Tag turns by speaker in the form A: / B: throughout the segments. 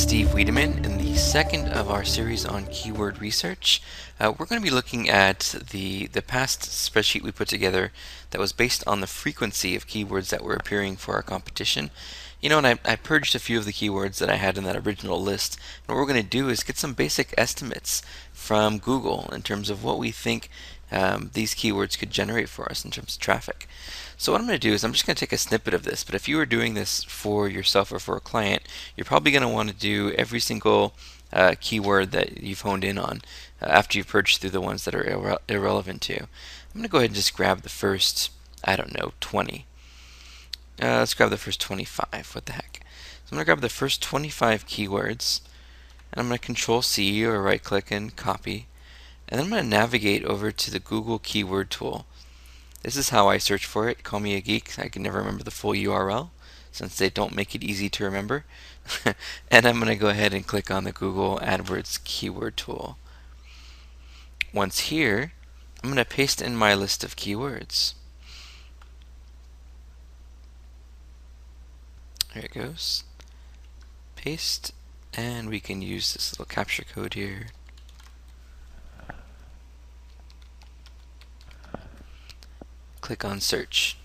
A: Steve Wiedemann. In the second of our series on keyword research, we're going to be looking at the past spreadsheet we put together that was based on the frequency of keywords that were appearing for our competition. You know, and I purged a few of the keywords that I had in that original list. And what we're going to do is get some basic estimates from Google in terms of what we think these keywords could generate for us in terms of traffic. So what I'm going to do is I'm just going to take a snippet of this, but if you were doing this for yourself or for a client, you're probably going to want to do every single keyword that you've honed in on after you've purged through the ones that are irrelevant to you. I'm going to go ahead and just grab the first, I don't know, 20. Let's grab the first 25. What the heck? So I'm going to grab the first 25 keywords, and I'm going to Control C or right click and copy. And then I'm going to navigate over to the Google Keyword tool. This is how I search for it. Call me a geek. I can never remember the full URL since they don't make it easy to remember. And I'm going to go ahead and click on the Google AdWords Keyword tool. Once here, I'm going to paste in my list of keywords. There it goes. Paste, and we can use this little capture code here. Click on search.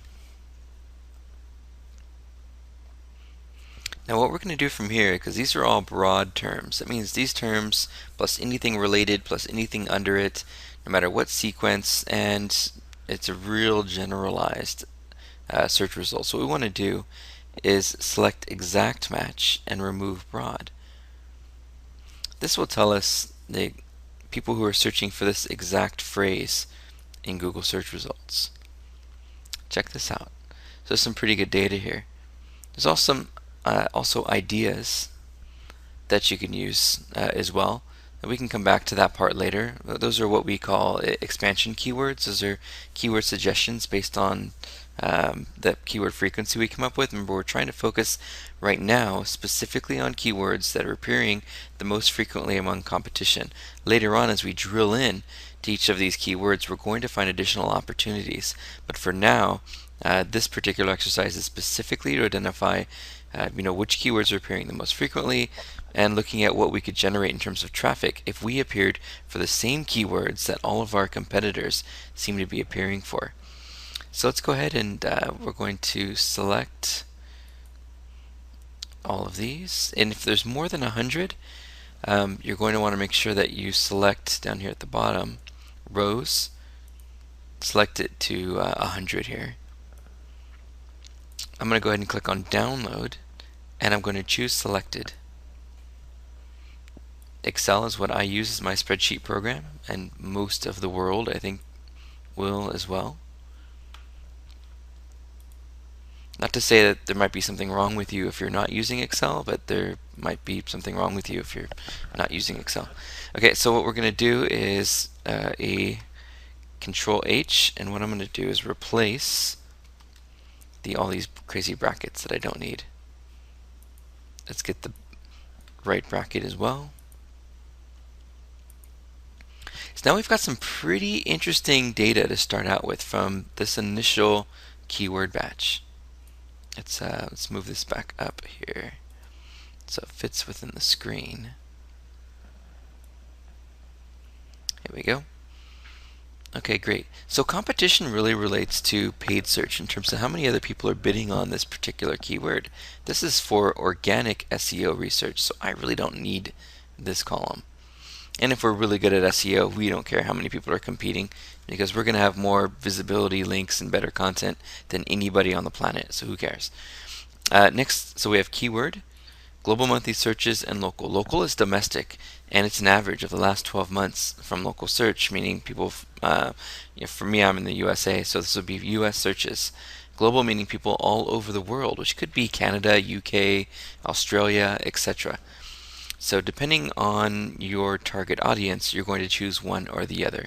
A: Now what we're going to do from here, because these are all broad terms, that means these terms plus anything related plus anything under it, no matter what sequence, and it's a real generalized search result. So what we want to do is select exact match and remove broad. This will tell us the people who are searching for this exact phrase in Google search results. Check this out. So some pretty good data here. There's also ideas that you can use as well. And we can come back to that part later. Those are what we call expansion keywords. Those are keyword suggestions based on the keyword frequency we come up with. Remember, we're trying to focus right now specifically on keywords that are appearing the most frequently among competition. Later on, as we drill in to each of these keywords, we're going to find additional opportunities. But for now, this particular exercise is specifically to identify which keywords are appearing the most frequently, and looking at what we could generate in terms of traffic if we appeared for the same keywords that all of our competitors seem to be appearing for. So let's go ahead and we're going to select all of these, and if there's more than 100, you're going to want to make sure that you select down here at the bottom rows, select it to 100 here. I'm going to go ahead and click on download, and I'm going to choose selected. Excel is what I use as my spreadsheet program, and most of the world I think will as well. Not to say that there might be something wrong with you if you're not using Excel, but there might be something wrong with you if you're not using Excel. Okay, so what we're going to do is a Control H, and what I'm going to do is replace all these crazy brackets that I don't need. Let's get the right bracket as well. So now we've got some pretty interesting data to start out with from this initial keyword batch. Let's move this back up here so it fits within the screen. Here we go. Okay, great. So competition really relates to paid search in terms of how many other people are bidding on this particular keyword. This is for organic SEO research, so I really don't need this column. And if we're really good at SEO, we don't care how many people are competing, because we're going to have more visibility, links, and better content than anybody on the planet, so who cares? Next, so we have keyword, global monthly searches, and local. Local is domestic, and it's an average of the last 12 months from local search, meaning people, for me, I'm in the USA, so this would be US searches. Global meaning people all over the world, which could be Canada, UK, Australia, etc. So depending on your target audience, you're going to choose one or the other.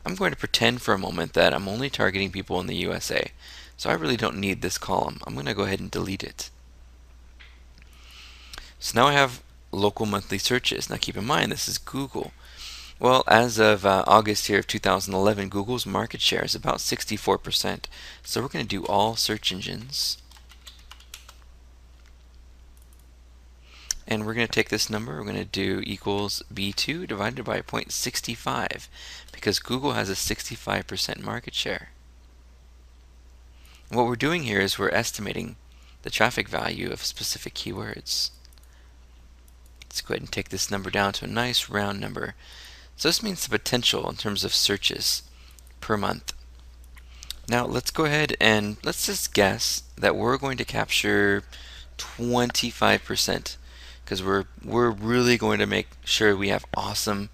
A: I'm going to pretend for a moment that I'm only targeting people in the USA, so I really don't need this column. I'm going to go ahead and delete it. So now I have local monthly searches. Now keep in mind, this is Google. Well, as of August here of 2011, Google's market share is about 64%. So we're going to do all search engines. And we're going to take this number, we're going to do equals B2 divided by 0.65 because Google has a 65% market share. And what we're doing here is we're estimating the traffic value of specific keywords. Let's go ahead and take this number down to a nice round number. So this means the potential in terms of searches per month. Now let's go ahead and let's just guess that we're going to capture 25% because we're really going to make sure we have awesome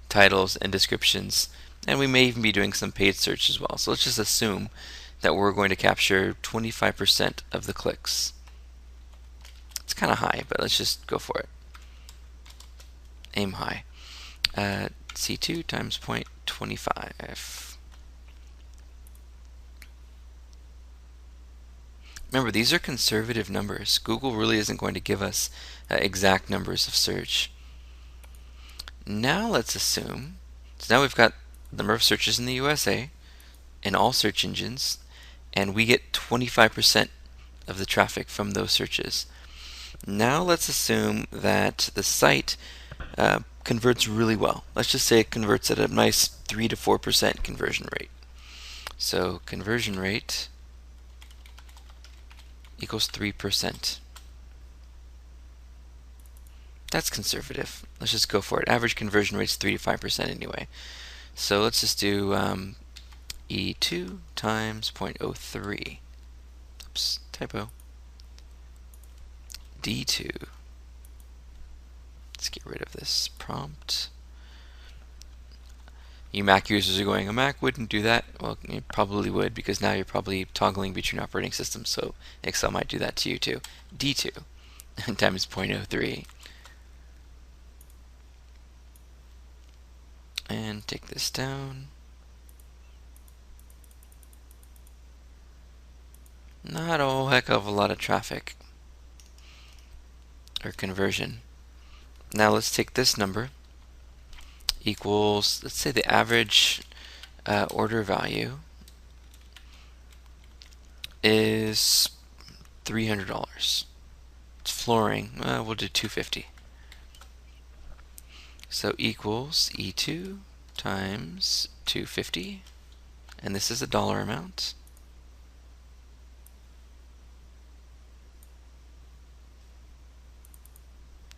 A: titles and descriptions, and we may even be doing some paid search as well. So let's just assume that we're going to capture 25% of the clicks. It's kind of high, but let's just go for it. Aim high. C2 times 0.25. Remember, these are conservative numbers. Google really isn't going to give us exact numbers of search. Now let's assume, so now we've got the number of searches in the USA in all search engines, and we get 25% of the traffic from those searches. Now let's assume that the site converts really well. Let's just say it converts at a nice 3 to 4% conversion rate. So conversion rate equals 3%. That's conservative. Let's just go for it. Average conversion rate is 3 to 5% anyway. So let's just do E2 times 0.03. Oops, typo. D2. Let's get rid of this prompt. You Mac users are going, a Mac wouldn't do that. Well, you probably would, because now you're probably toggling between operating systems, so Excel might do that to you too. D2 times 0.03. And take this down. Not a whole heck of a lot of traffic or conversion. Now let's take this number equals, let's say the average order value is $300. It's flooring. We'll do $250. So equals E2 times 250, and this is a dollar amount.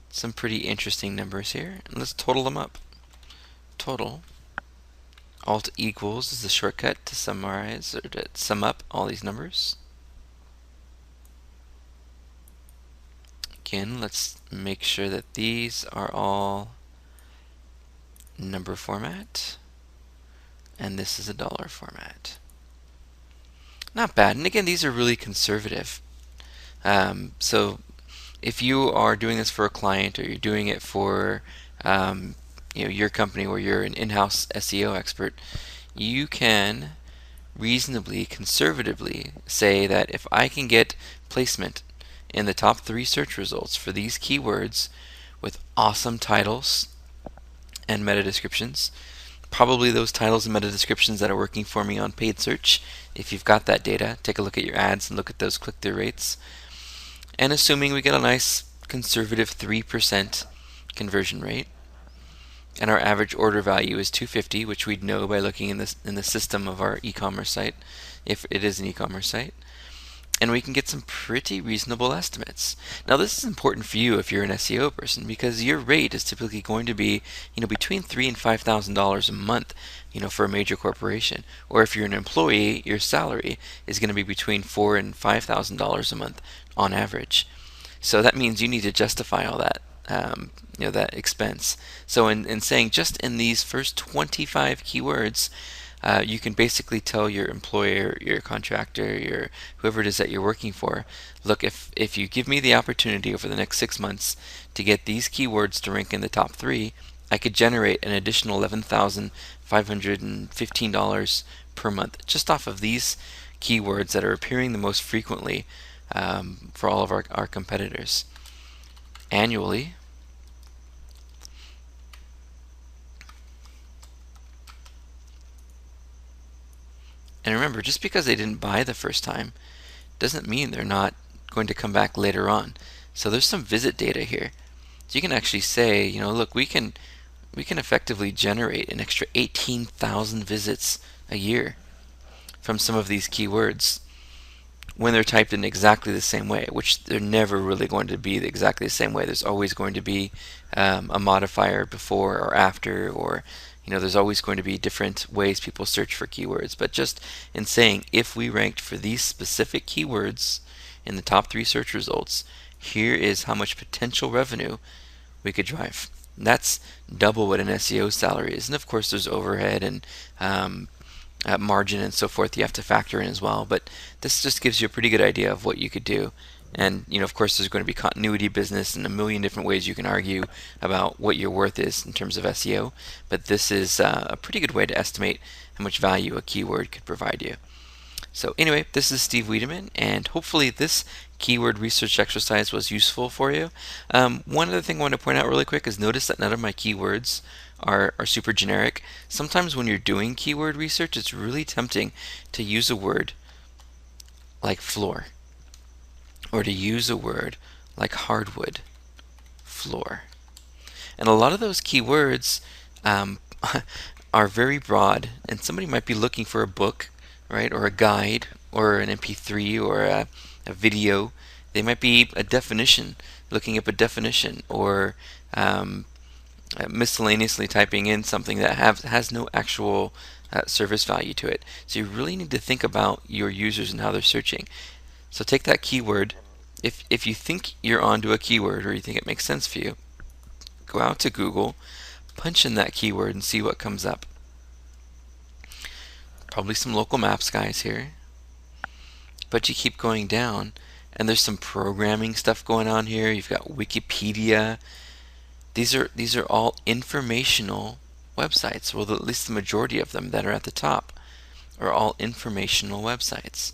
A: Some pretty interesting numbers here, and let's total them up. Total. Alt equals is the shortcut to summarize or to sum up all these numbers. Again, let's make sure that these are all number format, and this is a dollar format. Not bad, and again, these are really conservative. So if you are doing this for a client, or you're doing it for your company where you're an in-house SEO expert, you can reasonably conservatively say that if I can get placement in the top 3 search results for these keywords with awesome titles and meta descriptions, probably those titles and meta descriptions that are working for me on paid search, if you've got that data, take a look at your ads and look at those click-through rates, and assuming we get a nice conservative 3% conversion rate, and our average order value is $250, which we'd know by looking in the system of our e-commerce site, if it is an e-commerce site, and we can get some pretty reasonable estimates. Now this is important for you if you're an SEO person, because your rate is typically going to be between $3,000 and $5,000 a month for a major corporation, or if you're an employee, your salary is going to be between $4,000 and $5,000 a month on average. So that means you need to justify all that that expense. So in saying just in these first 25 keywords, you can basically tell your employer, your contractor, whoever it is that you're working for, look, if you give me the opportunity over the next 6 months to get these keywords to rank in the top 3, I could generate an additional $11,515 per month just off of these keywords that are appearing the most frequently for all of our competitors annually. And remember, just because they didn't buy the first time doesn't mean they're not going to come back later on. So there's some visit data here. So you can actually say, look, we can effectively generate an extra 18,000 visits a year from some of these keywords when they're typed in exactly the same way, which they're never really going to be exactly the same way. There's always going to be a modifier before or after, or there's always going to be different ways people search for keywords. But just in saying, if we ranked for these specific keywords in the top 3 search results, here is how much potential revenue we could drive. And that's double what an SEO salary is. And of course, there's overhead and margin and so forth you have to factor in as well. But this just gives you a pretty good idea of what you could do. And of course, there's going to be continuity business and a million different ways you can argue about what your worth is in terms of SEO. But this is a pretty good way to estimate how much value a keyword could provide you. So anyway, this is Steve Wiedemann, and hopefully this keyword research exercise was useful for you. One other thing I want to point out really quick is notice that none of my keywords are super generic. Sometimes when you're doing keyword research, it's really tempting to use a word like floor, or to use a word like hardwood floor. And a lot of those keywords are very broad, and somebody might be looking for a book, right, or a guide, or an MP3, or a video. They might be a definition, looking up a definition, or miscellaneously typing in something that has no actual service value to it. So you really need to think about your users and how they're searching. So take that keyword. If you think you're onto a keyword, or you think it makes sense for you, go out to Google, punch in that keyword, and see what comes up. Probably some local maps guys here. But you keep going down, and there's some programming stuff going on here. You've got Wikipedia. These are all informational websites. Well, at least the majority of them that are at the top are all informational websites.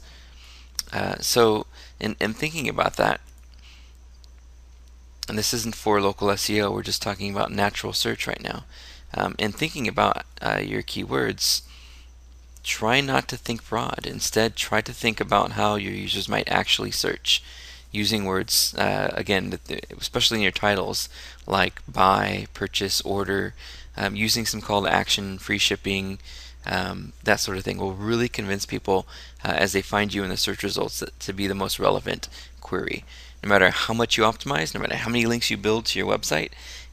A: So in thinking about that, and this isn't for local SEO, we're just talking about natural search right now. In thinking about your keywords, try not to think broad. Instead, try to think about how your users might actually search using words, again, especially in your titles, like buy, purchase, order, using some call to action, free shipping, that sort of thing will really convince people as they find you in the search results to be the most relevant query. No matter how much you optimize, no matter how many links you build to your website,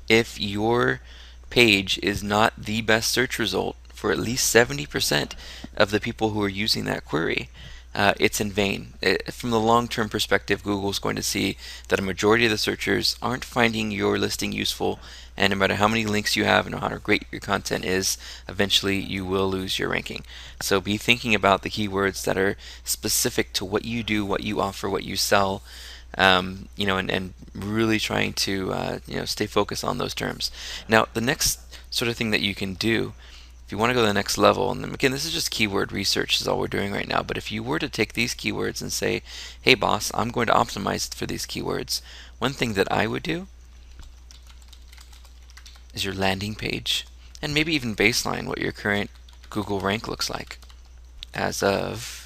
A: if your page is not the best search result for at least 70% of the people who are using that query, it's in vain. From the long-term perspective, Google's going to see that a majority of the searchers aren't finding your listing useful, and no matter how many links you have and how great your content is, eventually you will lose your ranking. So be thinking about the keywords that are specific to what you do, what you offer, what you sell, and really trying to stay focused on those terms. Now, the next sort of thing that you can do, if you want to go to the next level, and again, this is just keyword research is all we're doing right now, but if you were to take these keywords and say, hey boss, I'm going to optimize for these keywords, one thing that I would do is your landing page, and maybe even baseline what your current Google rank looks like as of.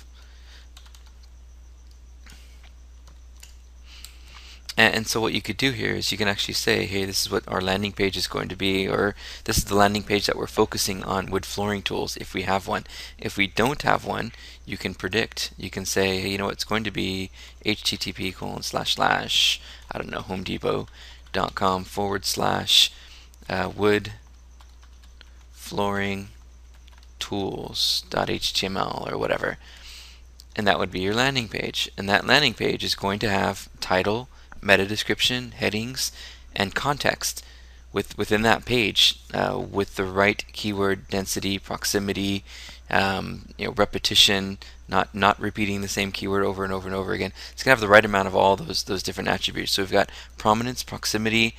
A: And so what you could do here is you can actually say, hey, this is what our landing page is going to be, or this is the landing page that we're focusing on wood flooring tools if we have one. If we don't have one, you can predict. You can say, hey, it's going to be http:// I don't know, homedepot.com/wood flooring tools.html or whatever. And that would be your landing page. And that landing page is going to have title, meta description, headings, and context within that page with the right keyword density, proximity, repetition, not repeating the same keyword over and over and over again. It's going to have the right amount of all those different attributes. So we've got prominence, proximity,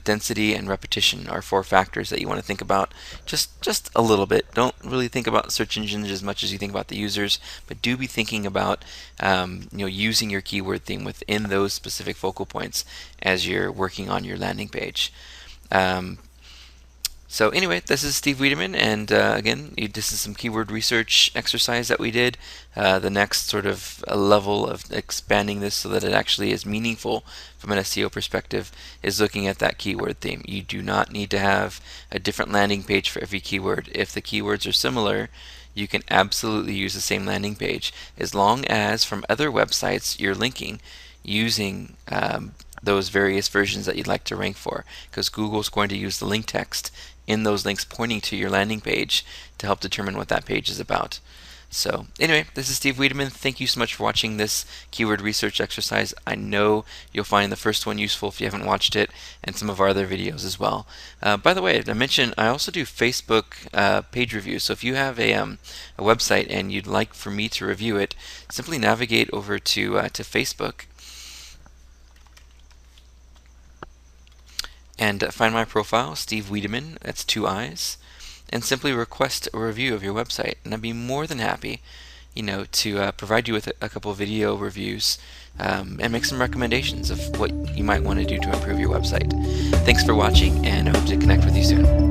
A: density, and repetition are 4 factors that you want to think about just a little bit. Don't really think about search engines as much as you think about the users, but do be thinking about using your keyword theme within those specific focal points as you're working on your landing page. So anyway, this is Steve Wiedemann, and again, this is some keyword research exercise that we did. The next sort of level of expanding this so that it actually is meaningful from an SEO perspective is looking at that keyword theme. You do not need to have a different landing page for every keyword. If the keywords are similar, you can absolutely use the same landing page as long as from other websites you're linking using those various versions that you'd like to rank for, because Google's going to use the link text in those links pointing to your landing page to help determine what that page is about. So anyway, this is Steve Wiedemann. Thank you so much for watching this keyword research exercise. I know you'll find the first one useful if you haven't watched it, and some of our other videos as well. By the way, I mentioned I also do Facebook page reviews. So if you have a website and you'd like for me to review it, simply navigate over to Facebook and find my profile, Steve Wiedemann, that's 2 I's, and simply request a review of your website. And I'd be more than happy, to provide you with a couple of video reviews and make some recommendations of what you might want to do to improve your website. Thanks for watching, and I hope to connect with you soon.